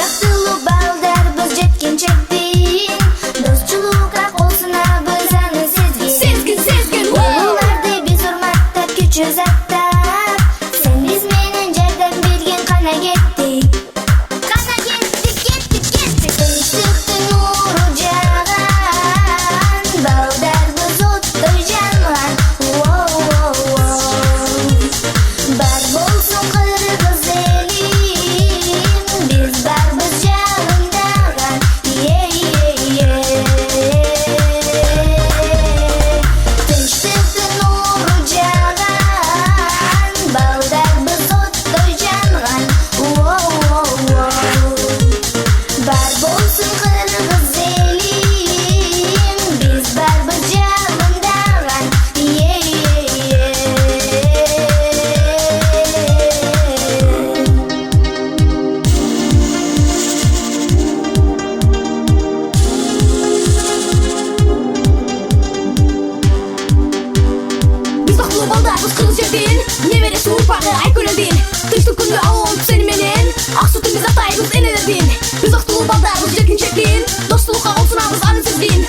Бактылуу балдар біз жеткенчекпин, достчулукка болсун абыз аны сезгин. Уларды биз урматтап күчү заттап, сен биз менен жардам берген кана кеттик. Тынчтыктын нуру жаган, балдарбыз оттой жанган. Бар болсун кыргыз элим, биз барбыз жалындаган. Тынчтыктын нуру жаган, балдарбыз оттой жанган. Бар болсун кыргыз элим, биз барбыз жалындаган. Biz baqtılуу балдарбыз кыргыз жердин, неберesi урпагы Айкөлөдүн. Тынчтык күндү алып сени менен, ак сүтүн биз атайбыз энелердин. Biz baqtılуу балдарбыз жеткенчекпин, достулукка болсун абыз аны сезгин.